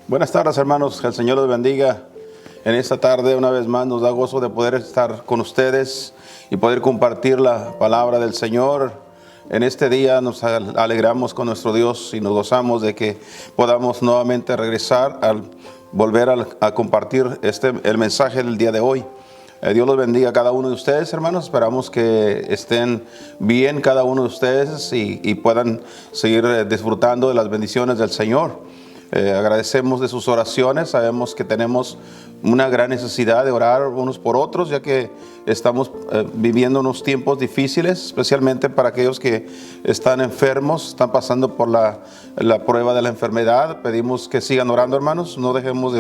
Buenas tardes, hermanos, que el Señor los bendiga. En esta tarde una vez más nos da gozo de poder estar con ustedes y poder compartir la palabra del Señor. En este día nos alegramos con nuestro Dios y nos gozamos de que podamos nuevamente regresar al volver a compartir el mensaje del día de hoy. Dios los bendiga a cada uno de ustedes, hermanos. Esperamos que estén bien cada uno de ustedes y puedan seguir disfrutando de las bendiciones del Señor. Agradecemos de sus oraciones. Sabemos que tenemos una gran necesidad de orar unos por otros, ya que estamos viviendo unos tiempos difíciles, especialmente para aquellos que están enfermos, están pasando por la prueba de la enfermedad. Pedimos que sigan orando, hermanos. No dejemos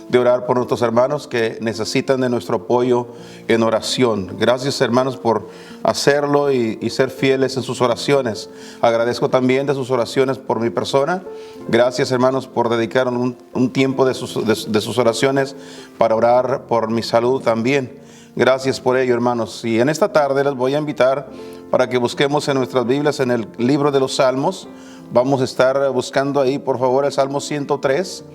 de orar por nuestros hermanos que necesitan de nuestro apoyo en oración. Gracias, hermanos, por hacerlo y ser fieles en sus oraciones. Agradezco también de sus oraciones por mi persona. Gracias, hermanos, por dedicar un tiempo de sus oraciones para orar por mi salud también. Gracias por ello, hermanos. Y en esta tarde les voy a invitar para que busquemos en nuestras Biblias en el libro de los Salmos. Vamos a estar buscando ahí, por favor, el Salmo 103,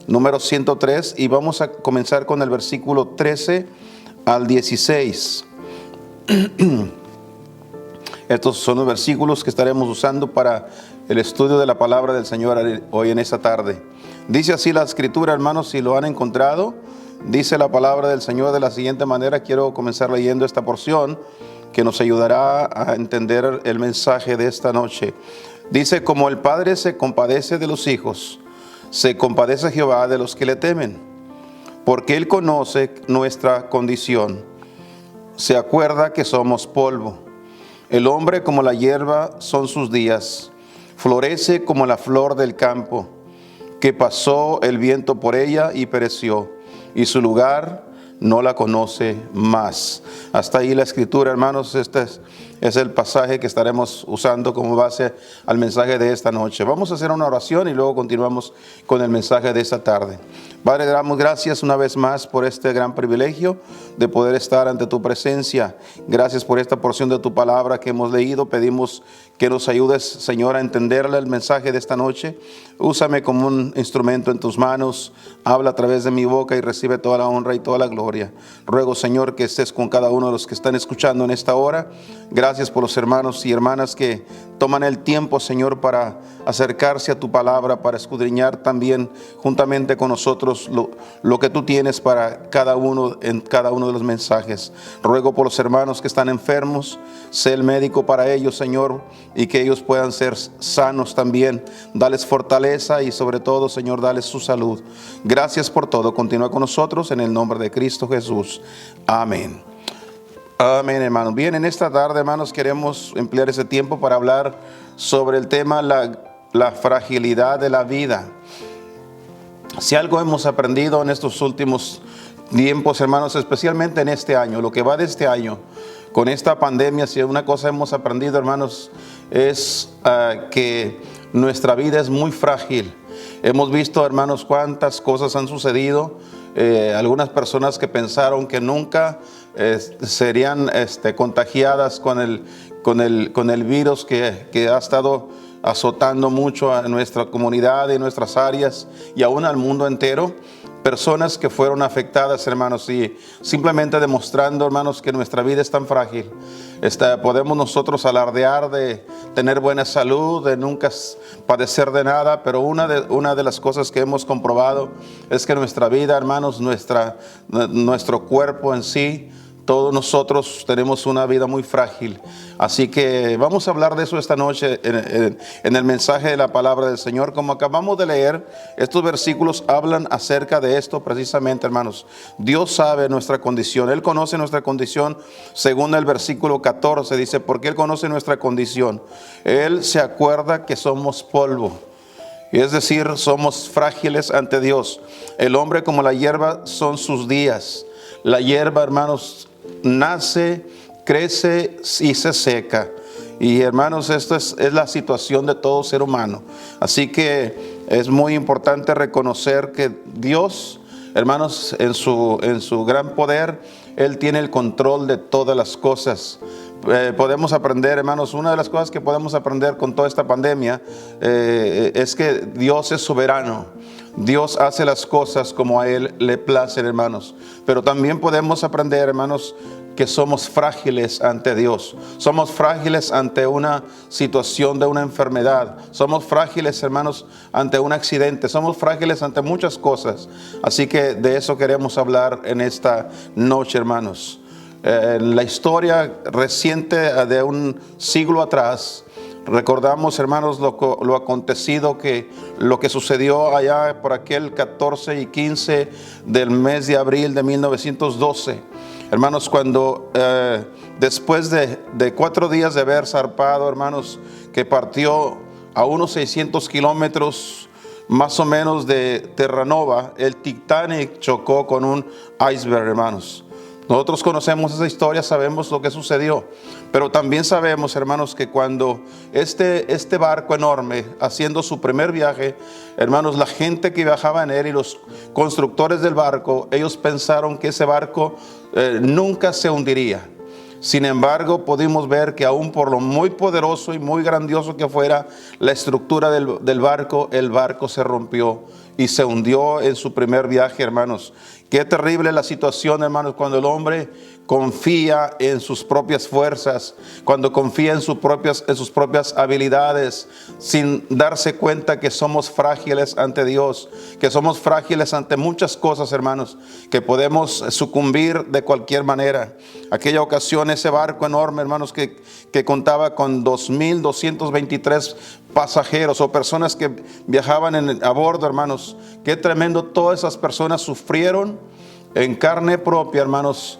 número 103, y vamos a comenzar con el versículo 13 al 16. Estos son los versículos que estaremos usando para el estudio de la palabra del Señor hoy en esta tarde. Dice así la Escritura, hermanos, si lo han encontrado. Dice la palabra del Señor de la siguiente manera. Quiero comenzar leyendo esta porción que nos ayudará a entender el mensaje de esta noche. Dice: como el Padre se compadece de los hijos, se compadece Jehová de los que le temen, porque Él conoce nuestra condición. Se acuerda que somos polvo. El hombre como la hierba son sus días, florece como la flor del campo, que pasó el viento por ella y pereció, y su lugar no la conoce más. Hasta ahí la Escritura, hermanos. Este es el pasaje que estaremos usando como base al mensaje de esta noche. Vamos a hacer una oración y luego continuamos con el mensaje de esta tarde. Padre, damos gracias una vez más por este gran privilegio de poder estar ante tu presencia. Gracias por esta porción de tu palabra que hemos leído. Pedimos que nos ayudes, Señor, a entenderle el mensaje de esta noche. Úsame como un instrumento en tus manos. Habla a través de mi boca y recibe toda la honra y toda la gloria. Ruego, Señor, que estés con cada uno de los que están escuchando en esta hora. Gracias por los hermanos y hermanas que toman el tiempo, Señor, para acercarse a tu palabra, para escudriñar también juntamente con nosotros lo que tú tienes para cada uno en cada uno de los mensajes. Ruego por los hermanos que están enfermos. Sé el médico para ellos, Señor, y que ellos puedan ser sanos también. Dales fortaleza y sobre todo, Señor, dales su salud. Gracias por todo. Continúa con nosotros en el nombre de Cristo Jesús. Amén. Amén, hermanos. Bien, en esta tarde, hermanos, queremos emplear ese tiempo para hablar sobre el tema la fragilidad de la vida. Si algo hemos aprendido en estos últimos tiempos, hermanos, especialmente en este año, lo que va de este año, con esta pandemia, si una cosa hemos aprendido, hermanos, es que nuestra vida es muy frágil. Hemos visto, hermanos, cuántas cosas han sucedido. Algunas personas que pensaron que nunca serían contagiadas con el virus que ha estado azotando mucho a nuestra comunidad y nuestras áreas y aún al mundo entero. Personas que fueron afectadas, hermanos, y simplemente demostrando, hermanos, que nuestra vida es tan frágil. Podemos nosotros alardear de tener buena salud, de nunca padecer de nada, pero una de las cosas que hemos comprobado es que nuestra vida, hermanos, nuestro cuerpo en sí, todos nosotros tenemos una vida muy frágil. Así que vamos a hablar de eso esta noche en el mensaje de la palabra del Señor. Como acabamos de leer, estos versículos hablan acerca de esto precisamente, hermanos. Dios sabe nuestra condición. Él conoce nuestra condición. Según el versículo 14 dice, porque Él conoce nuestra condición. Él se acuerda que somos polvo. Es decir, somos frágiles ante Dios. El hombre como la hierba son sus días. La hierba, hermanos, nace, crece y se seca. Y hermanos, esto es la situación de todo ser humano. Así que es muy importante reconocer que Dios, hermanos, en su gran poder, Él tiene el control de todas las cosas. Podemos aprender, hermanos, una de las cosas que podemos aprender con toda esta pandemia es que Dios es soberano. Dios hace las cosas como a Él le placen, hermanos. Pero también podemos aprender, hermanos, que somos frágiles ante Dios. Somos frágiles ante una situación de una enfermedad. Somos frágiles, hermanos, ante un accidente. Somos frágiles ante muchas cosas. Así que de eso queremos hablar en esta noche, hermanos. En la historia reciente de un siglo atrás, recordamos, hermanos, lo acontecido, lo que sucedió allá por aquel 14 y 15 del mes de abril de 1912. Hermanos, cuando después de 4 días de haber zarpado, hermanos, que partió a unos 600 kilómetros más o menos de Terranova, el Titanic chocó con un iceberg, hermanos. Nosotros conocemos esa historia, sabemos lo que sucedió, pero también sabemos, hermanos, que cuando este barco enorme, haciendo su primer viaje, hermanos, la gente que viajaba en él y los constructores del barco, ellos pensaron que ese barco nunca se hundiría. Sin embargo, pudimos ver que aún por lo muy poderoso y muy grandioso que fuera la estructura del barco, el barco se rompió y se hundió en su primer viaje, hermanos. Qué terrible la situación, hermanos, cuando el hombre confía en sus propias fuerzas, cuando confía en sus propias habilidades, sin darse cuenta que somos frágiles ante Dios, que somos frágiles ante muchas cosas, hermanos, que podemos sucumbir de cualquier manera. Aquella ocasión, ese barco enorme, hermanos, que contaba con 2,223 pasajeros o personas que viajaban a bordo, hermanos. Qué tremendo, todas esas personas sufrieron en carne propia, hermanos,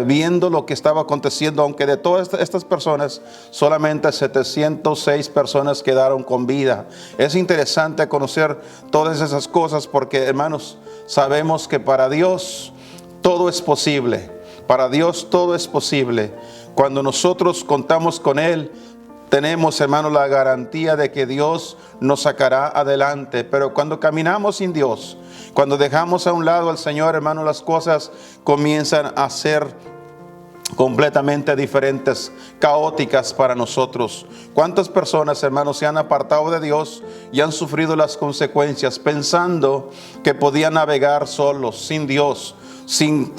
viendo lo que estaba aconteciendo, aunque de todas estas personas solamente 706 personas quedaron con vida. Es interesante conocer todas esas cosas porque, hermanos, sabemos que para Dios todo es posible. Para Dios todo es posible. Cuando nosotros contamos con Él, tenemos, hermanos, la garantía de que Dios nos sacará adelante. Pero cuando caminamos sin Dios, cuando dejamos a un lado al Señor, hermanos, las cosas comienzan a ser completamente diferentes, caóticas para nosotros. ¿Cuántas personas, hermanos, se han apartado de Dios y han sufrido las consecuencias pensando que podían navegar solos, sin Dios? Sin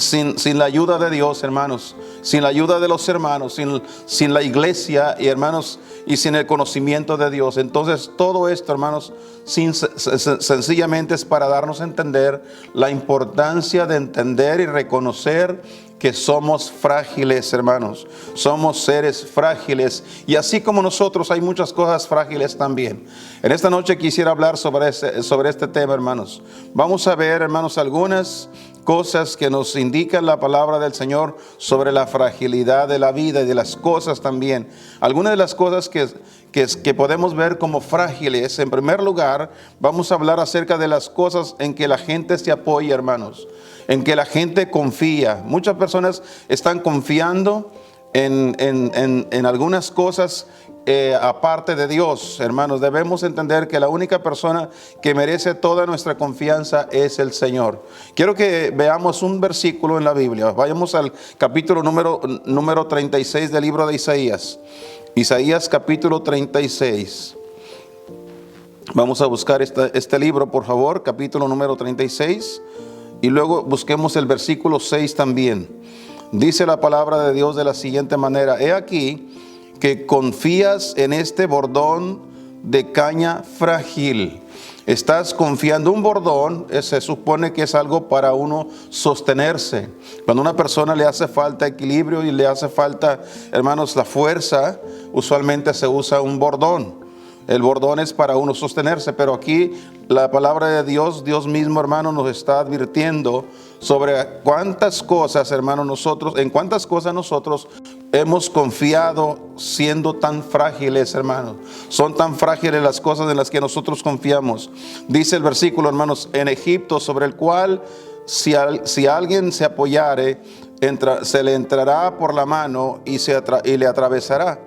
la ayuda de Dios, hermanos, sin la ayuda de los hermanos, sin la iglesia y hermanos, y sin el conocimiento de Dios. Entonces todo esto, hermanos, sencillamente es para darnos a entender la importancia de entender y reconocer que somos frágiles, hermanos. Somos seres frágiles, y así como nosotros hay muchas cosas frágiles también. En esta noche quisiera hablar sobre este tema, hermanos. Vamos a ver, hermanos, algunas cosas que nos indican la palabra del Señor sobre la fragilidad de la vida y de las cosas también. Algunas de las cosas que podemos ver como frágiles. En primer lugar, vamos a hablar acerca de las cosas en que la gente se apoya, hermanos, en que la gente confía. Muchas personas están confiando en algunas cosas aparte de Dios, hermanos. Debemos entender que la única persona que merece toda nuestra confianza es el Señor. Quiero que veamos un versículo en la Biblia. Vayamos al capítulo número 36 del libro de Isaías. Isaías capítulo 36. Vamos a buscar este libro, por favor, capítulo número 36. Y luego busquemos el versículo 6 también. Dice la palabra de Dios de la siguiente manera: he aquí que confías en este bordón de caña frágil. Estás confiando. Un bordón se supone que es algo para uno sostenerse. Cuando a una persona le hace falta equilibrio y le hace falta, hermanos, la fuerza, usualmente se usa un bordón. El bordón es para uno sostenerse, pero aquí la palabra de Dios, Dios mismo, hermano, nos está advirtiendo sobre cuántas cosas, hermano, en cuántas cosas nosotros hemos confiado siendo tan frágiles, hermanos. Son tan frágiles las cosas en las que nosotros confiamos. Dice el versículo, hermanos: en Egipto, sobre el cual si alguien se apoyare, se le entrará por la mano y le atravesará.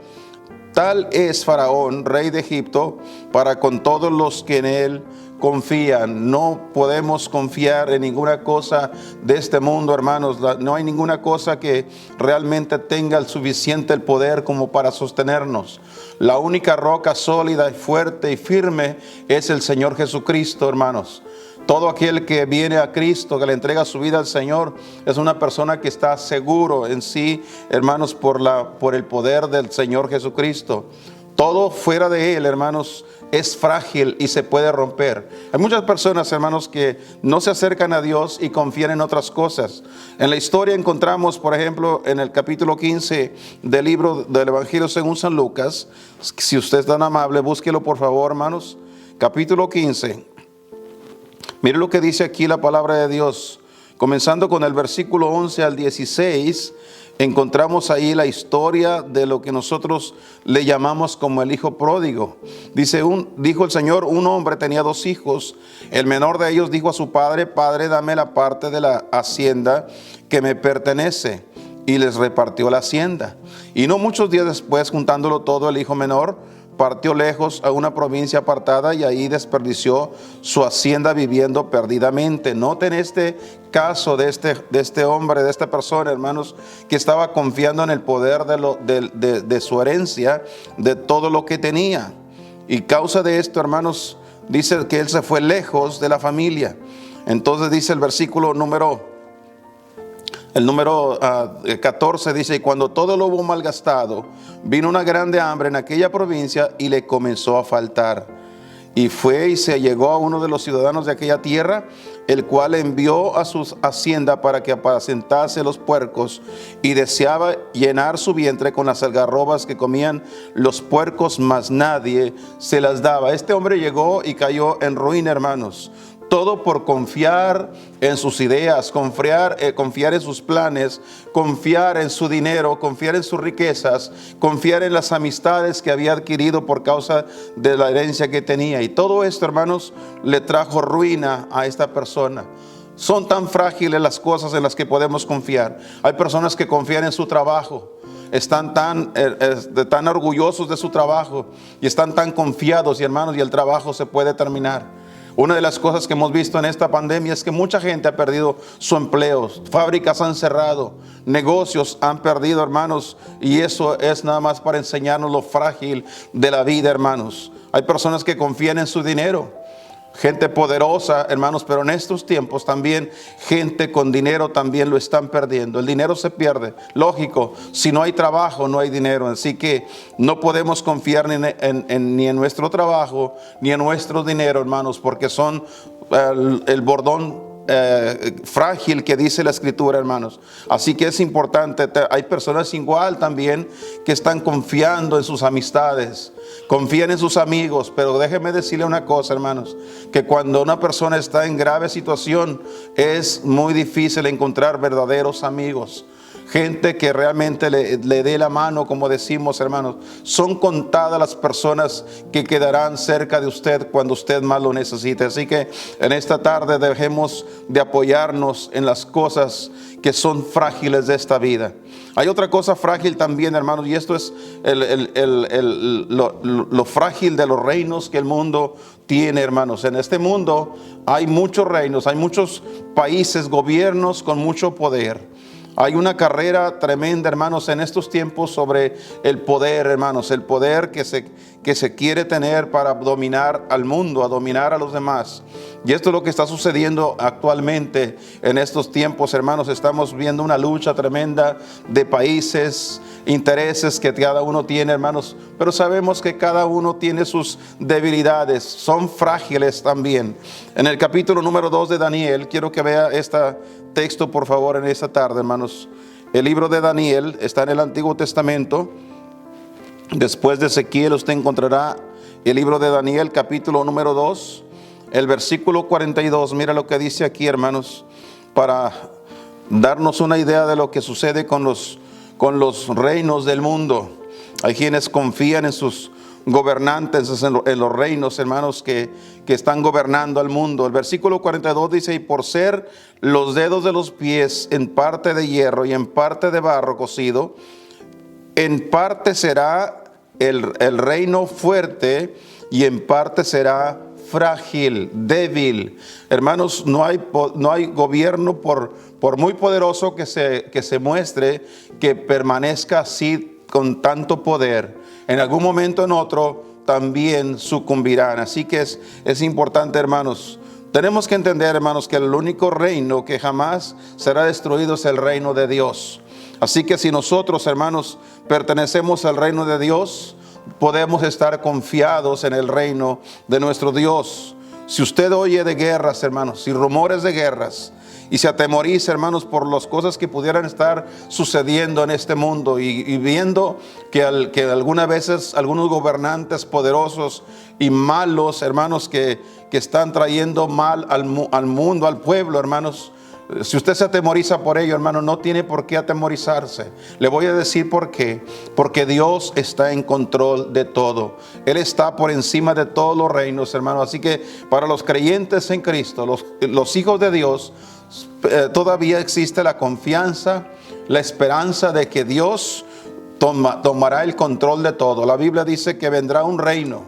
Tal es Faraón, rey de Egipto, para con todos los que en él confían. No podemos confiar en ninguna cosa de este mundo, hermanos. No hay ninguna cosa que realmente tenga el suficiente poder como para sostenernos. La única roca sólida y fuerte y firme es el Señor Jesucristo, hermanos. Todo aquel que viene a Cristo, que le entrega su vida al Señor, es una persona que está seguro en sí, hermanos, por el poder del Señor Jesucristo. Todo fuera de Él, hermanos, es frágil y se puede romper. Hay muchas personas, hermanos, que no se acercan a Dios y confían en otras cosas. En la historia encontramos, por ejemplo, en el capítulo 15 del libro del Evangelio según San Lucas. Si usted es tan amable, búsquelo por favor, hermanos. Capítulo 15. Mire lo que dice aquí la palabra de Dios. Comenzando con el versículo 11 al 16, encontramos ahí la historia de lo que nosotros le llamamos como el hijo pródigo. Dijo el Señor, un hombre tenía 2 hijos. El menor de ellos dijo a su padre: Padre, dame la parte de la hacienda que me pertenece. Y les repartió la hacienda. Y no muchos días después, juntándolo todo, el hijo menor partió lejos a una provincia apartada y ahí desperdició su hacienda viviendo perdidamente. Noten este caso de este hombre, de esta persona, hermanos, que estaba confiando en el poder de su herencia, de todo lo que tenía. Y causa de esto, hermanos, dice que él se fue lejos de la familia. Entonces dice el versículo número 14, dice: y cuando todo lo hubo malgastado, vino una grande hambre en aquella provincia y le comenzó a faltar. Y fue y se llegó a uno de los ciudadanos de aquella tierra, el cual envió a su hacienda para que apacentase los puercos, y deseaba llenar su vientre con las algarrobas que comían los puercos, mas nadie se las daba. Este hombre llegó y cayó en ruina, hermanos. Todo por confiar en sus ideas, confiar en sus planes, confiar en su dinero, confiar en sus riquezas, confiar en las amistades que había adquirido por causa de la herencia que tenía. Y todo esto, hermanos, le trajo ruina a esta persona. Son tan frágiles las cosas en las que podemos confiar. Hay personas que confían en su trabajo. Están tan orgullosos de su trabajo y están tan confiados, y hermanos, y el trabajo se puede terminar. Una de las cosas que hemos visto en esta pandemia es que mucha gente ha perdido su empleo, fábricas han cerrado, negocios han perdido, hermanos, y eso es nada más para enseñarnos lo frágil de la vida, hermanos. Hay personas que confían en su dinero, gente poderosa, hermanos, pero en estos tiempos también gente con dinero también lo están perdiendo. El dinero se pierde, lógico, si no hay trabajo no hay dinero, así que no podemos confiar ni en nuestro trabajo ni en nuestro dinero, hermanos, porque son el bordón frágil que dice la Escritura, hermanos. Así que es importante. Hay personas igual también que están confiando en sus amistades, confían en sus amigos, pero déjeme decirle una cosa, hermanos, que cuando una persona está en grave situación es muy difícil encontrar verdaderos amigos. Gente que realmente le dé la mano, como decimos, hermanos. Son contadas las personas que quedarán cerca de usted cuando usted más lo necesite. Así que en esta tarde dejemos de apoyarnos en las cosas que son frágiles de esta vida. Hay otra cosa frágil también, hermanos, y esto es lo frágil de los reinos que el mundo tiene, hermanos. En este mundo hay muchos reinos, hay muchos países, gobiernos con mucho poder. Hay una carrera tremenda, hermanos, en estos tiempos sobre el poder, hermanos, el poder que se quiere tener para dominar al mundo, a dominar a los demás. Y esto es lo que está sucediendo actualmente en estos tiempos, hermanos. Estamos viendo una lucha tremenda de países, intereses que cada uno tiene, hermanos, pero sabemos que cada uno tiene sus debilidades, son frágiles también. En el capítulo número 2 de Daniel, quiero que vea este texto, por favor, en esta tarde, hermanos. El libro de Daniel está en el Antiguo Testamento. Después de Ezequiel usted encontrará el libro de Daniel, capítulo número 2, el versículo 42. Mira lo que dice aquí, hermanos, para darnos una idea de lo que sucede con los reinos del mundo. Hay quienes confían en sus gobernantes, en los reinos, hermanos, que están gobernando al mundo. El versículo 42 dice: y por ser los dedos de los pies en parte de hierro y en parte de barro cocido, en parte será el reino fuerte y en parte será frágil, débil. Hermanos, no hay gobierno por muy poderoso que se muestre, que permanezca así con tanto poder. En algún momento en otro también sucumbirán. Así que es importante, hermanos, Tenemos que entender, hermanos, que el único reino que jamás será destruido es el reino de Dios. Así que si nosotros, hermanos, pertenecemos al reino de Dios, podemos estar confiados en el reino de nuestro Dios. Si usted oye de guerras, hermanos, y rumores de guerras, y se atemoriza, hermanos, por las cosas que pudieran estar sucediendo en este mundo, y viendo que algunas veces algunos gobernantes poderosos y malos, hermanos, que están trayendo mal al mundo, al pueblo, hermanos, si usted se atemoriza por ello, hermano, no tiene por qué atemorizarse. Le voy a decir por qué. Porque Dios está en control de todo. Él está por encima de todos los reinos, hermano. Así que para los creyentes en Cristo, los hijos de Dios, todavía existe la confianza, la esperanza de que Dios tomará el control de todo. La Biblia dice que vendrá un reino,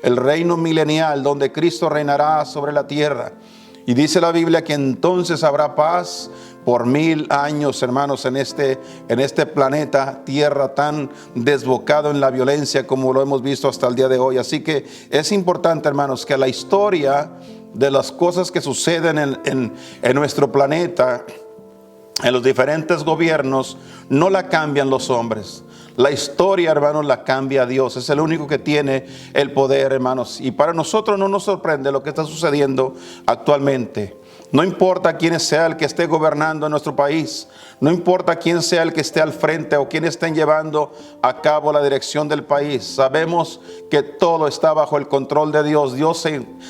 el reino milenial, donde Cristo reinará sobre la tierra. Y dice la Biblia que entonces habrá paz por 1000 años, hermanos, en este planeta Tierra tan desbocado en la violencia como lo hemos visto hasta el día de hoy. Así que es importante, hermanos, que la historia de las cosas que suceden en nuestro planeta, en los diferentes gobiernos, no la cambian los hombres. La historia, hermanos, la cambia Dios. Es el único que tiene el poder, hermanos. Y para nosotros no nos sorprende lo que está sucediendo actualmente. No importa quién sea el que esté gobernando en nuestro país. No importa quién sea el que esté al frente o quién estén llevando a cabo la dirección del país. Sabemos que todo está bajo el control de Dios. Dios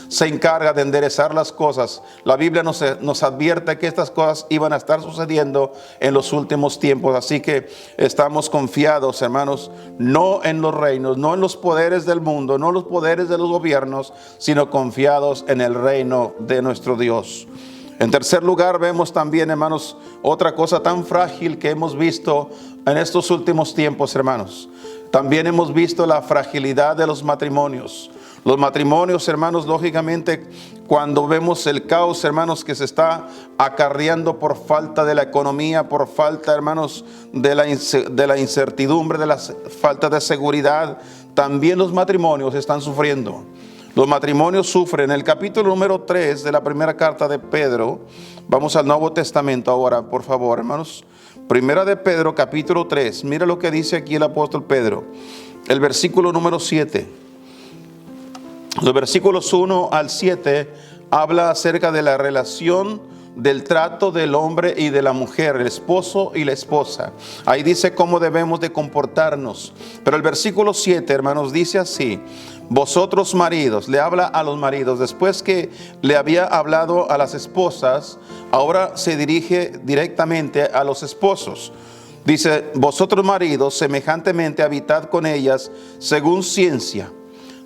se encarga de enderezar las cosas. La Biblia nos advierte que estas cosas iban a estar sucediendo en los últimos tiempos. Así que estamos confiados, hermanos, no en los reinos, no en los poderes del mundo, no en los poderes de los gobiernos, sino confiados en el reino de nuestro Dios. En tercer lugar, vemos también, hermanos, otra cosa tan frágil que hemos visto en estos últimos tiempos, hermanos. También hemos visto la fragilidad de los matrimonios. Los matrimonios, hermanos, lógicamente, cuando vemos el caos, hermanos, que se está acarreando por falta de la economía, por falta, hermanos, de la incertidumbre, de la falta de seguridad, también los matrimonios están sufriendo. Los matrimonios sufren. En el capítulo número 3 de la primera carta de Pedro, vamos al Nuevo Testamento ahora, por favor, hermanos. Primera de Pedro, capítulo 3. Mira lo que dice aquí el apóstol Pedro. El versículo número 7. Los versículos 1 al 7 habla acerca de la relación del trato del hombre y de la mujer, el esposo y la esposa. Ahí dice cómo debemos de comportarnos. Pero el versículo 7, hermanos, dice así: vosotros maridos, le habla a los maridos. Después que le había hablado a las esposas, ahora se dirige directamente a los esposos. Dice: vosotros maridos, semejantemente habitad con ellas según ciencia,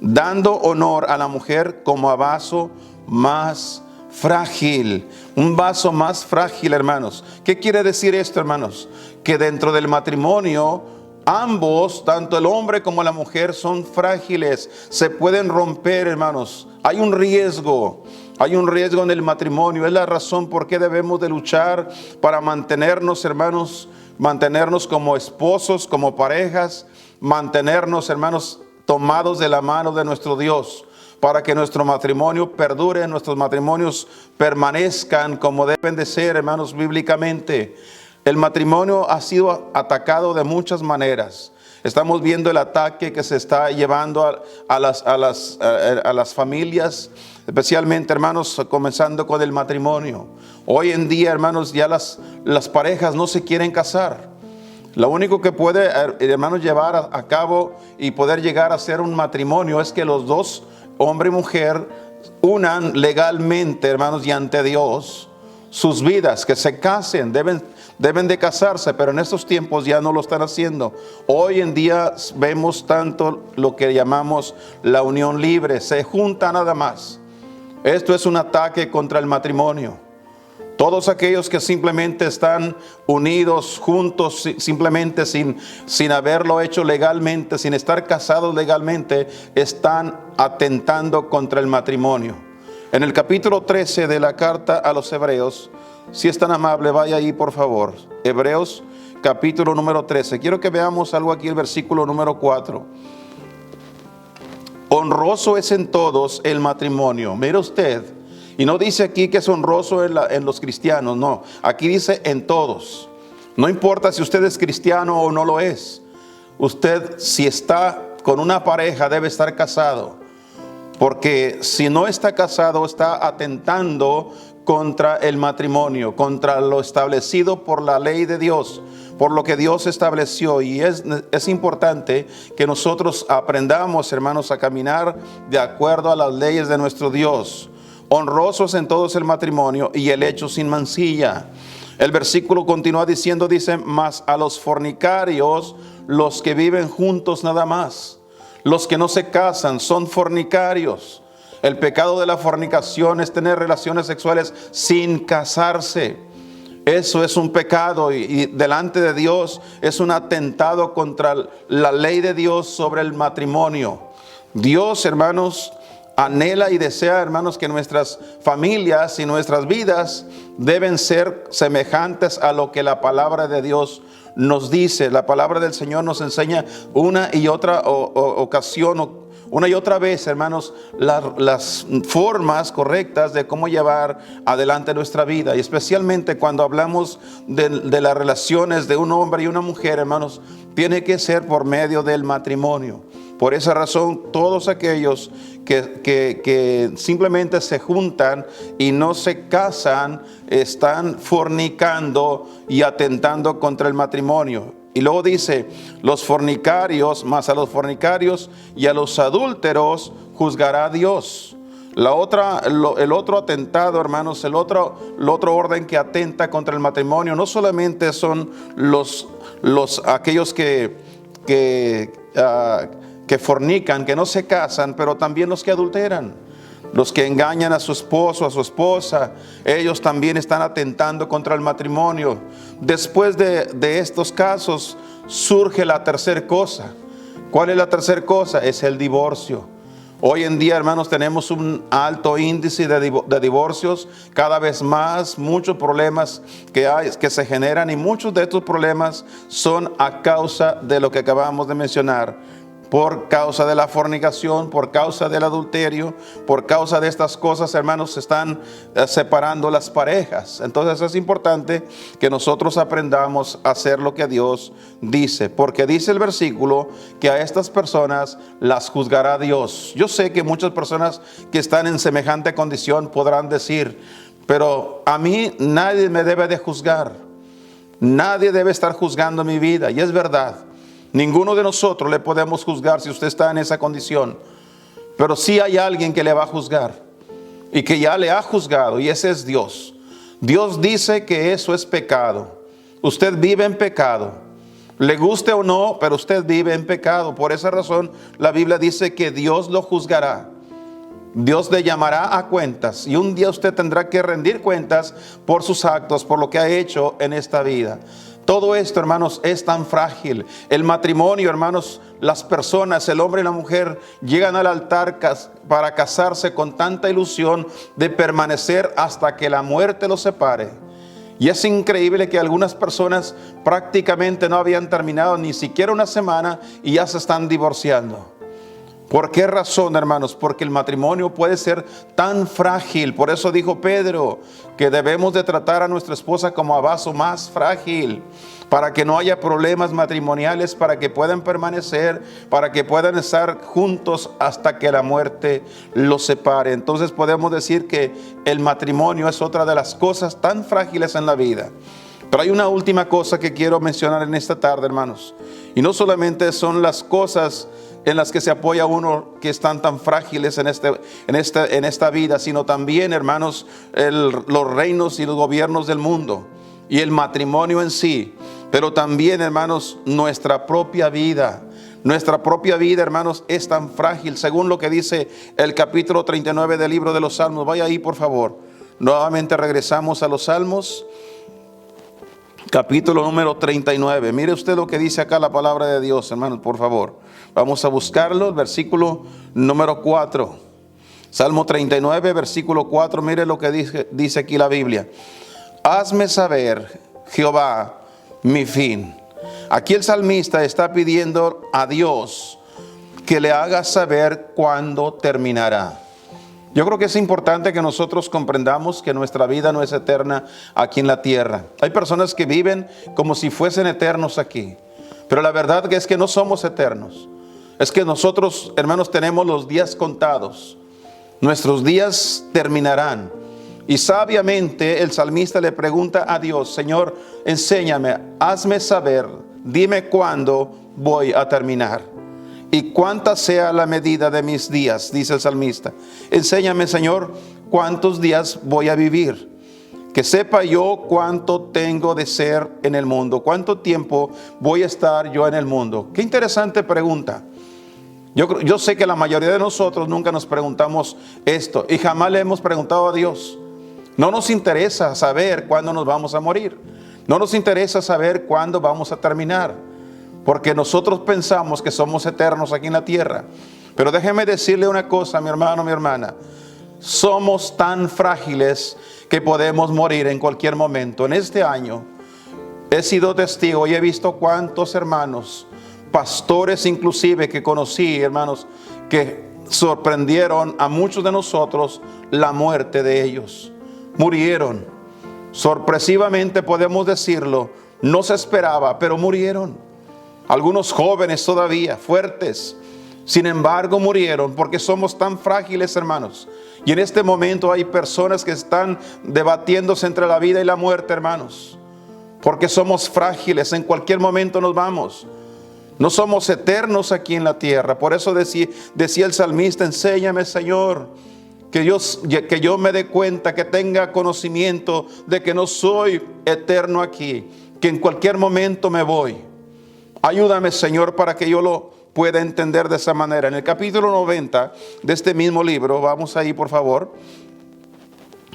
dando honor a la mujer como a vaso más frágil. Un vaso más frágil, hermanos. ¿Qué quiere decir esto, hermanos? Que dentro del matrimonio, ambos, tanto el hombre como la mujer, son frágiles. Se pueden romper, hermanos. Hay un riesgo en el matrimonio. Es la razón por qué debemos de luchar para mantenernos, hermanos, mantenernos como esposos, como parejas, mantenernos, hermanos, tomados de la mano de nuestro Dios, para que nuestro matrimonio perdure, nuestros matrimonios permanezcan como deben de ser, hermanos, bíblicamente. El matrimonio ha sido atacado de muchas maneras. Estamos viendo el ataque que se está llevando a las familias, especialmente, hermanos, comenzando con el matrimonio. Hoy en día, hermanos, ya las parejas no se quieren casar. Lo único que puede, hermanos, llevar a cabo y poder llegar a ser un matrimonio es que los dos, hombre y mujer, unan legalmente, hermanos, y ante Dios sus vidas, que se casen, deben de casarse, pero en estos tiempos ya no lo están haciendo. Hoy en día vemos tanto lo que llamamos la unión libre, se junta nada más. Esto es un ataque contra el matrimonio. Todos aquellos que simplemente están unidos, juntos, simplemente sin haberlo hecho legalmente, sin estar casados legalmente, están atentando contra el matrimonio. En el capítulo 13 de la carta a los Hebreos, si es tan amable, vaya ahí por favor. Hebreos capítulo número 13. Quiero que veamos algo aquí, el versículo número 4. Honroso es en todos el matrimonio. Mire usted Y no dice aquí que es honroso en los cristianos, no. Aquí dice en todos. No importa si usted es cristiano o no lo es. Usted, si está con una pareja, debe estar casado. Porque si no está casado, está atentando contra el matrimonio, contra lo establecido por la ley de Dios, por lo que Dios estableció. Y es importante que nosotros aprendamos, hermanos, a caminar de acuerdo a las leyes de nuestro Dios. Honrosos en todos el matrimonio y el hecho sin mancilla. El versículo continúa diciendo, dice, mas a los fornicarios, los que viven juntos nada más. Los que no se casan son fornicarios. El pecado de la fornicación es tener relaciones sexuales sin casarse. Eso es un pecado y delante de Dios es un atentado contra la ley de Dios sobre el matrimonio. Dios, hermanos, anhela y desea, hermanos, que nuestras familias y nuestras vidas deben ser semejantes a lo que la palabra de Dios nos dice. La palabra del Señor nos enseña una y otra ocasión, una y otra vez, hermanos, las formas correctas de cómo llevar adelante nuestra vida. Y especialmente cuando hablamos de las relaciones de un hombre y una mujer, hermanos, tiene que ser por medio del matrimonio. Por esa razón, todos aquellos que simplemente se juntan y no se casan, están fornicando y atentando contra el matrimonio. Y luego dice, los fornicarios, más a los fornicarios y a los adúlteros juzgará Dios. El otro atentado, hermanos, el otro orden que atenta contra el matrimonio, no solamente son aquellos que fornican, que no se casan, pero también los que adulteran, los que engañan a su esposo, a su esposa. Ellos también están atentando contra el matrimonio. Después de estos casos surge la tercera cosa. ¿Cuál es la tercera cosa? Es el divorcio. Hoy en día, hermanos, tenemos un alto índice de divorcios, cada vez más, muchos problemas que se generan, y muchos de estos problemas son a causa de lo que acabamos de mencionar. Por causa de la fornicación, por causa del adulterio, por causa de estas cosas, hermanos, se están separando las parejas. Entonces es importante que nosotros aprendamos a hacer lo que Dios dice, porque dice el versículo que a estas personas las juzgará Dios. Yo sé que muchas personas que están en semejante condición podrán decir, pero a mí nadie me debe de juzgar. Nadie debe estar juzgando mi vida, y es verdad. Ninguno de nosotros le podemos juzgar si usted está en esa condición. Pero sí hay alguien que le va a juzgar y que ya le ha juzgado, y ese es Dios. Dios dice que eso es pecado. Usted vive en pecado. Le guste o no, pero usted vive en pecado. Por esa razón la Biblia dice que Dios lo juzgará. Dios le llamará a cuentas, y un día usted tendrá que rendir cuentas por sus actos, por lo que ha hecho en esta vida. Todo esto, hermanos, es tan frágil. El matrimonio, hermanos, las personas, el hombre y la mujer, llegan al altar para casarse con tanta ilusión de permanecer hasta que la muerte los separe. Y es increíble que algunas personas prácticamente no habían terminado ni siquiera una semana y ya se están divorciando. ¿Por qué razón, hermanos? Porque el matrimonio puede ser tan frágil. Por eso dijo Pedro que debemos de tratar a nuestra esposa como a vaso más frágil, para que no haya problemas matrimoniales, para que puedan permanecer, para que puedan estar juntos hasta que la muerte los separe. Entonces podemos decir que el matrimonio es otra de las cosas tan frágiles en la vida. Pero hay una última cosa que quiero mencionar en esta tarde, hermanos. Y no solamente son las cosas en las que se apoya uno que están tan frágiles en esta vida, sino también, hermanos, los reinos y los gobiernos del mundo y el matrimonio en sí. Pero también, hermanos, nuestra propia vida. Nuestra propia vida, hermanos, es tan frágil, según lo que dice el capítulo 39 del libro de los Salmos. Vaya ahí, por favor. Nuevamente regresamos a los Salmos. Capítulo número 39. Mire usted lo que dice acá la palabra de Dios, hermanos, por favor. Vamos a buscarlo, el versículo número 4. Salmo 39, versículo 4. Mire lo que dice aquí la Biblia. Hazme saber, Jehová, mi fin. Aquí el salmista está pidiendo a Dios que le haga saber cuándo terminará. Yo creo que es importante que nosotros comprendamos que nuestra vida no es eterna aquí en la tierra. Hay personas que viven como si fuesen eternos aquí, pero la verdad es que no somos eternos. Es que nosotros, hermanos, tenemos los días contados. Nuestros días terminarán. Y sabiamente el salmista le pregunta a Dios: Señor, enséñame, hazme saber, dime cuándo voy a terminar y cuánta sea la medida de mis días, dice el salmista. Enséñame, Señor, cuántos días voy a vivir, que sepa yo cuánto tengo de ser en el mundo, cuánto tiempo voy a estar yo en el mundo. Qué interesante pregunta. Yo sé que la mayoría de nosotros nunca nos preguntamos esto y jamás le hemos preguntado a Dios. No nos interesa saber cuándo nos vamos a morir. No nos interesa saber cuándo vamos a terminar, porque nosotros pensamos que somos eternos aquí en la tierra. Pero déjeme decirle una cosa, mi hermano, mi hermana. Somos tan frágiles que podemos morir en cualquier momento. En este año he sido testigo y he visto cuántos hermanos, pastores inclusive que conocí, hermanos, que sorprendieron a muchos de nosotros la muerte de ellos. Murieron. Sorpresivamente podemos decirlo, no se esperaba, pero murieron. Algunos jóvenes todavía, fuertes, sin embargo murieron porque somos tan frágiles, hermanos. Y en este momento hay personas que están debatiéndose entre la vida y la muerte, hermanos, porque somos frágiles, en cualquier momento nos vamos. No somos eternos aquí en la tierra. Por eso decía el salmista: enséñame, Señor, que yo me dé cuenta, que tenga conocimiento de que no soy eterno aquí, que en cualquier momento me voy. Ayúdame, Señor, para que yo lo pueda entender de esa manera. En el capítulo 90 de este mismo libro, vamos ahí por favor,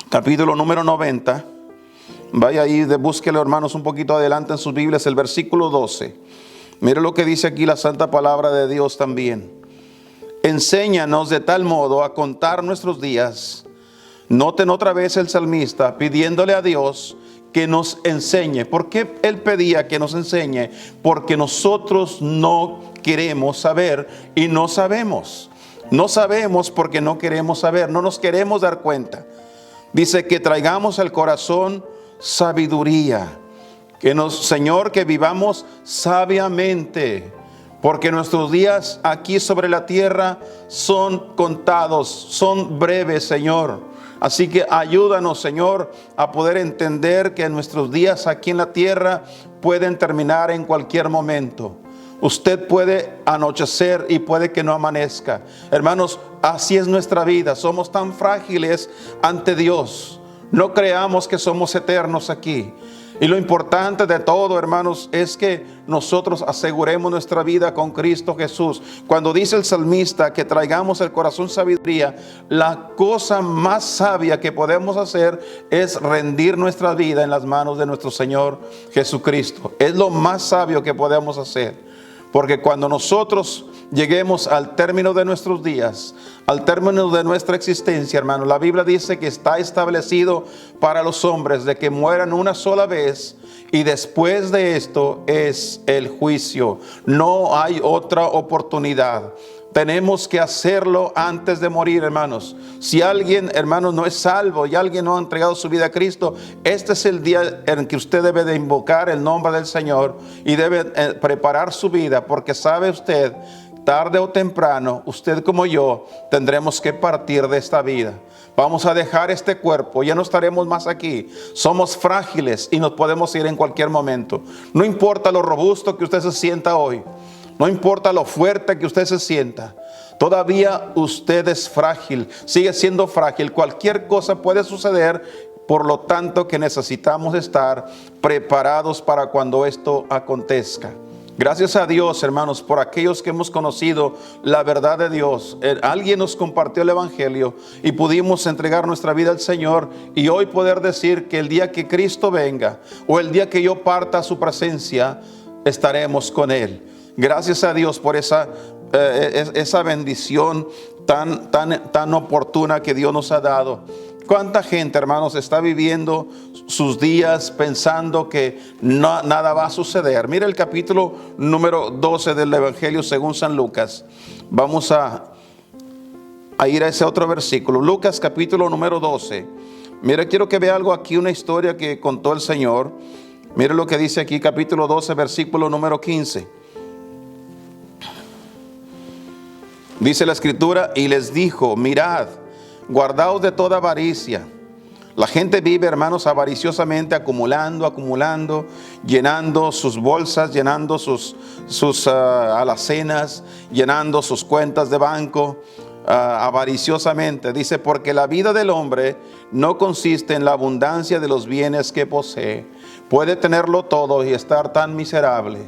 capítulo número 90, vaya ahí, búsquelo, hermanos, un poquito adelante en sus Biblias, el versículo 12. Mire lo que dice aquí la santa palabra de Dios también. Enséñanos de tal modo a contar nuestros días. Noten otra vez el salmista pidiéndole a Dios que nos enseñe. ¿Por qué él pedía que nos enseñe? Porque nosotros no queremos saber y no sabemos. No sabemos porque no queremos saber, no nos queremos dar cuenta. Dice que traigamos al corazón sabiduría. Señor, que vivamos sabiamente, porque nuestros días aquí sobre la tierra son contados, son breves, Señor. Así que ayúdanos, Señor, a poder entender que nuestros días aquí en la tierra pueden terminar en cualquier momento. Usted puede anochecer y puede que no amanezca. Hermanos, así es nuestra vida. Somos tan frágiles ante Dios. No creamos que somos eternos aquí. Y lo importante de todo, hermanos, es que nosotros aseguremos nuestra vida con Cristo Jesús. Cuando dice el salmista que traigamos el corazón sabiduría, la cosa más sabia que podemos hacer es rendir nuestra vida en las manos de nuestro Señor Jesucristo. Es lo más sabio que podemos hacer. Porque cuando nosotros lleguemos al término de nuestros días, al término de nuestra existencia, hermano, la Biblia dice que está establecido para los hombres de que mueran una sola vez y después de esto es el juicio. No hay otra oportunidad. Tenemos que hacerlo antes de morir, hermanos. Si alguien, hermanos, no es salvo y alguien no ha entregado su vida a Cristo, este es el día en que usted debe de invocar el nombre del Señor y debe preparar su vida, porque sabe usted, tarde o temprano, usted como yo, tendremos que partir de esta vida. Vamos a dejar este cuerpo, ya no estaremos más aquí. Somos frágiles y nos podemos ir en cualquier momento. No importa lo robusto que usted se sienta hoy. No importa lo fuerte que usted se sienta, todavía usted es frágil, sigue siendo frágil. Cualquier cosa puede suceder, por lo tanto que necesitamos estar preparados para cuando esto acontezca. Gracias a Dios, hermanos, por aquellos que hemos conocido la verdad de Dios. Alguien nos compartió el Evangelio y pudimos entregar nuestra vida al Señor, y hoy poder decir que el día que Cristo venga o el día que yo parta a su presencia, estaremos con Él. Gracias a Dios por esa bendición tan oportuna que Dios nos ha dado. ¿Cuánta gente, hermanos, está viviendo sus días pensando que nada va a suceder? Mira el capítulo número 12 del Evangelio según San Lucas. Vamos a a ir a ese otro versículo. Lucas capítulo número 12. Mire, quiero que vea algo aquí, una historia que contó el Señor. Mire lo que dice aquí, capítulo 12, versículo número 15. Dice la escritura, y les dijo, mirad, guardaos de toda avaricia. La gente vive, hermanos, avariciosamente, acumulando, llenando sus bolsas, llenando sus alacenas, llenando sus cuentas de banco, avariciosamente. Dice, porque la vida del hombre no consiste en la abundancia de los bienes que posee. Puede tenerlo todo y estar tan miserable.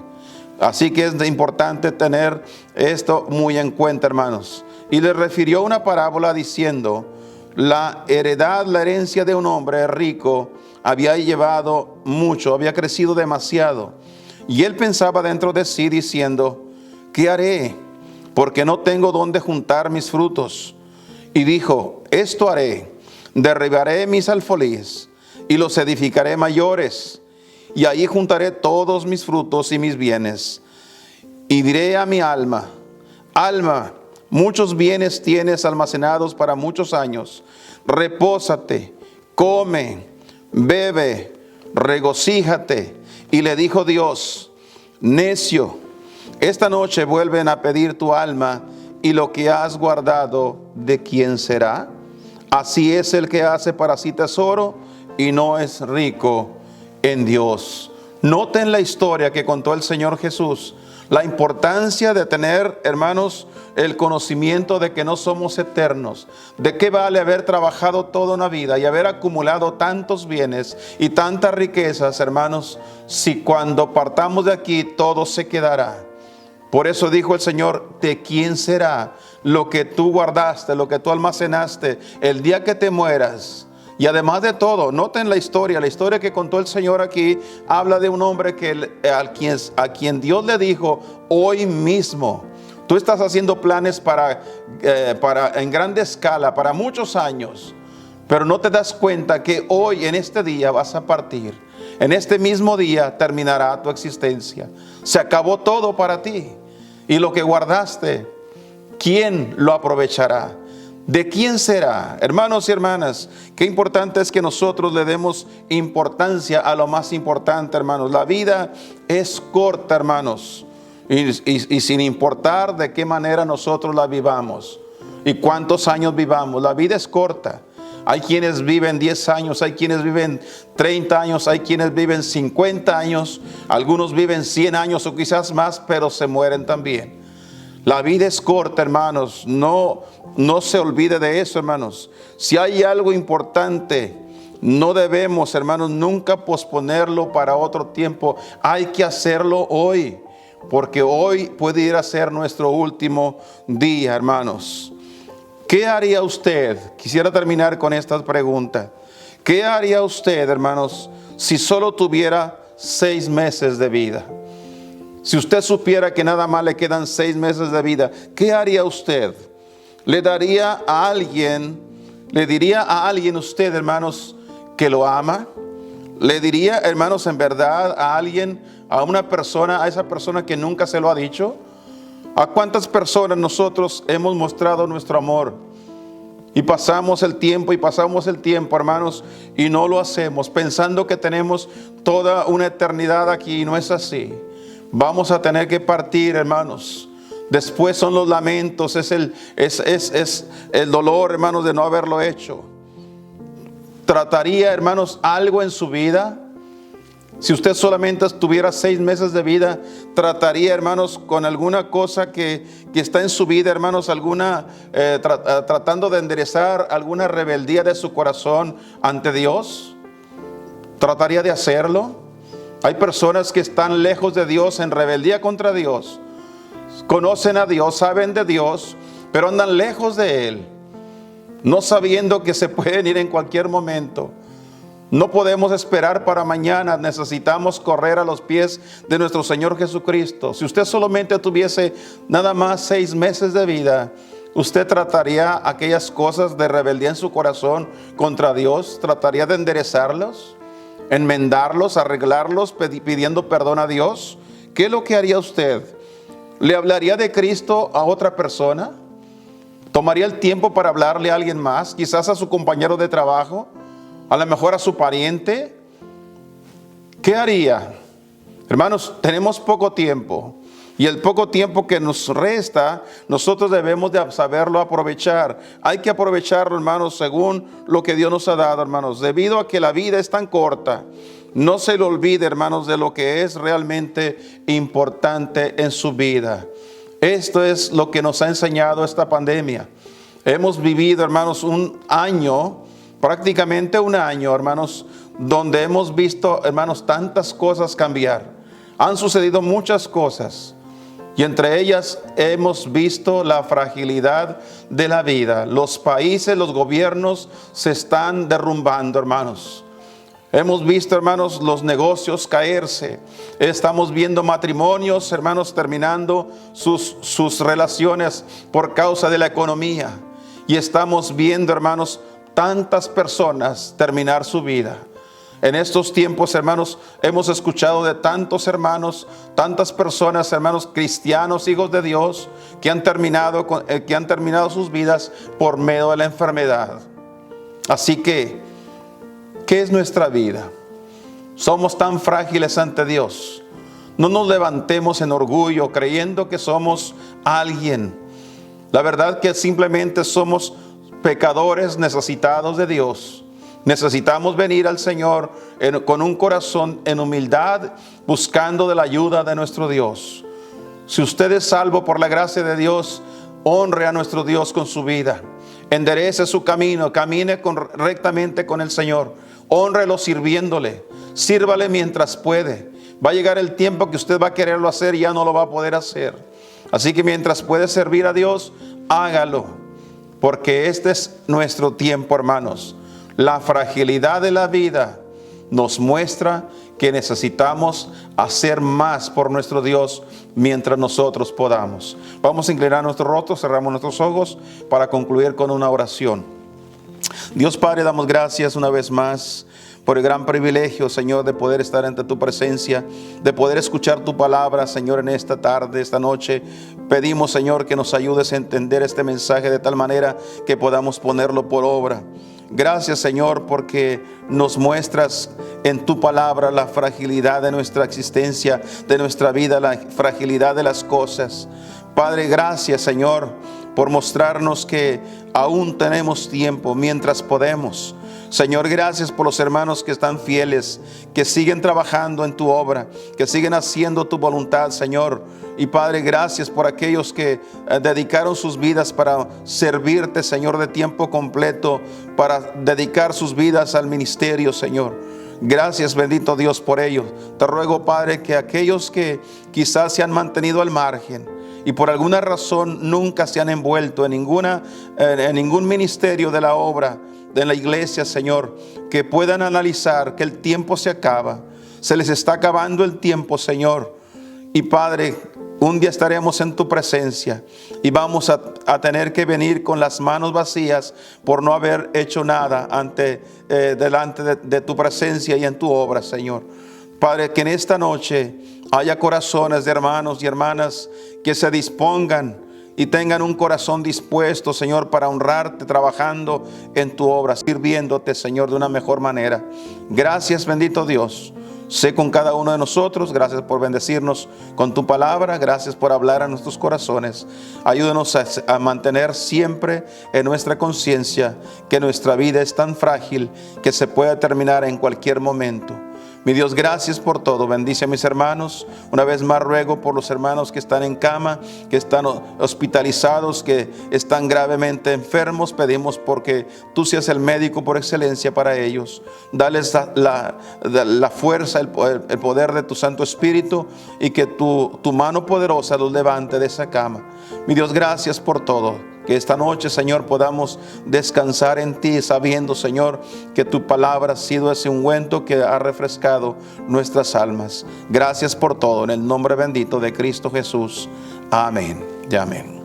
Así que es importante tener esto muy en cuenta, hermanos. Y le refirió una parábola diciendo, la herencia de un hombre rico había llevado mucho, había crecido demasiado. Y él pensaba dentro de sí diciendo, ¿qué haré? Porque no tengo dónde juntar mis frutos. Y dijo, esto haré, derribaré mis alfolíes y los edificaré mayores. Y allí juntaré todos mis frutos y mis bienes. Y diré a mi alma, alma, muchos bienes tienes almacenados para muchos años. Repósate, come, bebe, regocíjate. Y le dijo Dios, necio, esta noche vuelven a pedir tu alma, y lo que has guardado, ¿de quién será? Así es el que hace para sí tesoro y no es rico en Dios. Noten la historia que contó el Señor Jesús. La importancia de tener, hermanos, el conocimiento de que no somos eternos. ¿De qué vale haber trabajado toda una vida y haber acumulado tantos bienes y tantas riquezas, hermanos, si cuando partamos de aquí todo se quedará? Por eso dijo el Señor, ¿de quién será lo que tú guardaste, lo que tú almacenaste el día que te mueras? Y además de todo, noten la historia que contó el Señor aquí, habla de un hombre a quien Dios le dijo, hoy mismo, tú estás haciendo planes para en grande escala, para muchos años, pero no te das cuenta que hoy, en este día, vas a partir. En este mismo día terminará tu existencia. Se acabó todo para ti. Y lo que guardaste, ¿quién lo aprovechará? ¿De quién será? Hermanos y hermanas, qué importante es que nosotros le demos importancia a lo más importante, hermanos. La vida es corta, hermanos, y sin importar de qué manera nosotros la vivamos y cuántos años vivamos, la vida es corta. Hay quienes viven 10 años, hay quienes viven 30 años, hay quienes viven 50 años, algunos viven 100 años o quizás más, pero se mueren también. La vida es corta, hermanos. No se olvide de eso, hermanos. Si hay algo importante, no debemos, hermanos, nunca posponerlo para otro tiempo. Hay que hacerlo hoy, porque hoy puede ir a ser nuestro último día, hermanos. ¿Qué haría usted? Quisiera terminar con esta pregunta. ¿Qué haría usted, hermanos, si solo tuviera 6 meses de vida? Si usted supiera que nada más le quedan 6 meses de vida, ¿qué haría usted? ¿Le diría a alguien usted, hermanos, que lo ama? ¿Le diría, hermanos, en verdad a alguien, a esa persona que nunca se lo ha dicho? ¿A cuántas personas nosotros hemos mostrado nuestro amor? Y pasamos el tiempo, hermanos, y no lo hacemos, pensando que tenemos toda una eternidad aquí, y no es así. Vamos a tener que partir, hermanos. Después son los lamentos, es el dolor, hermanos, de no haberlo hecho. ¿Trataría, hermanos, algo en su vida? Si usted solamente tuviera 6 meses de vida, trataría, hermanos, con alguna cosa que está en su vida, hermanos, tratando de enderezar alguna rebeldía de su corazón ante Dios. ¿Trataría de hacerlo? Hay personas que están lejos de Dios, en rebeldía contra Dios. Conocen a Dios, saben de Dios, pero andan lejos de Él, no sabiendo que se pueden ir en cualquier momento. No podemos esperar para mañana, necesitamos correr a los pies de nuestro Señor Jesucristo. Si usted solamente tuviese nada más 6 meses de vida, usted trataría aquellas cosas de rebeldía en su corazón contra Dios, trataría de enderezarlos, enmendarlos, arreglarlos, pidiendo perdón a Dios. ¿Qué es lo que haría usted? ¿Le hablaría de Cristo a otra persona? ¿Tomaría el tiempo para hablarle a alguien más? Quizás a su compañero de trabajo, a lo mejor a su pariente. ¿Qué haría? Hermanos, tenemos poco tiempo. Y el poco tiempo que nos resta, nosotros debemos de saberlo aprovechar. Hay que aprovecharlo, hermanos, según lo que Dios nos ha dado, hermanos. Debido a que la vida es tan corta, no se le olvide, hermanos, de lo que es realmente importante en su vida. Esto es lo que nos ha enseñado esta pandemia. Hemos vivido, hermanos, un año, prácticamente un año, hermanos, donde hemos visto, hermanos, tantas cosas cambiar. Han sucedido muchas cosas. Y entre ellas hemos visto la fragilidad de la vida. Los países, los gobiernos se están derrumbando, hermanos. Hemos visto, hermanos, los negocios caerse. Estamos viendo matrimonios, hermanos, terminando sus relaciones por causa de la economía. Y estamos viendo, hermanos, tantas personas terminar su vida. En estos tiempos, hermanos, hemos escuchado de tantos hermanos, tantas personas, hermanos cristianos, hijos de Dios, que han terminado sus vidas por medio de la enfermedad. Así que, ¿qué es nuestra vida? Somos tan frágiles ante Dios. No nos levantemos en orgullo creyendo que somos alguien. La verdad que simplemente somos pecadores necesitados de Dios. Necesitamos venir al Señor con un corazón en humildad, buscando de la ayuda de nuestro Dios. Si usted es salvo por la gracia de Dios, honre a nuestro Dios con su vida. Enderece su camino, camine rectamente con el Señor. Hónrelo sirviéndole. Sírvale mientras puede. Va a llegar el tiempo que usted va a quererlo hacer y ya no lo va a poder hacer. Así que mientras puede servir a Dios, hágalo. Porque este es nuestro tiempo, hermanos. La fragilidad de la vida nos muestra que necesitamos hacer más por nuestro Dios mientras nosotros podamos. Vamos a inclinar nuestros rostros, cerramos nuestros ojos para concluir con una oración. Dios Padre, damos gracias una vez más por el gran privilegio, Señor, de poder estar ante tu presencia, de poder escuchar tu palabra, Señor, en esta tarde, esta noche. Pedimos, Señor, que nos ayudes a entender este mensaje de tal manera que podamos ponerlo por obra. Gracias, Señor, porque nos muestras en tu palabra la fragilidad de nuestra existencia, de nuestra vida, la fragilidad de las cosas. Padre, gracias, Señor, por mostrarnos que aún tenemos tiempo mientras podemos. Señor, gracias por los hermanos que están fieles, que siguen trabajando en tu obra, que siguen haciendo tu voluntad, Señor. Y Padre, gracias por aquellos que dedicaron sus vidas para servirte, Señor, de tiempo completo, para dedicar sus vidas al ministerio, Señor. Gracias, bendito Dios, por ello. Te ruego, Padre, que aquellos que quizás se han mantenido al margen y por alguna razón nunca se han envuelto en ningún ministerio de la obra de la iglesia, Señor, que puedan analizar que el tiempo se acaba. Se les está acabando el tiempo, Señor. Y Padre, un día estaremos en tu presencia y vamos a tener que venir con las manos vacías por no haber hecho nada delante de tu presencia y en tu obra, Señor. Padre, que en esta noche haya corazones de hermanos y hermanas que se dispongan y tengan un corazón dispuesto, Señor, para honrarte, trabajando en tu obra, sirviéndote, Señor, de una mejor manera. Gracias, bendito Dios. Sé con cada uno de nosotros. Gracias por bendecirnos con tu palabra. Gracias por hablar a nuestros corazones. Ayúdanos a mantener siempre en nuestra conciencia que nuestra vida es tan frágil que se puede terminar en cualquier momento. Mi Dios, gracias por todo. Bendice a mis hermanos. Una vez más ruego por los hermanos que están en cama, que están hospitalizados, que están gravemente enfermos. Pedimos porque tú seas el médico por excelencia para ellos. Dales la fuerza, el poder de tu Santo Espíritu y que tu mano poderosa los levante de esa cama. Mi Dios, gracias por todo. Que esta noche, Señor, podamos descansar en ti, sabiendo, Señor, que tu palabra ha sido ese ungüento que ha refrescado nuestras almas. Gracias por todo, en el nombre bendito de Cristo Jesús. Amén y amén.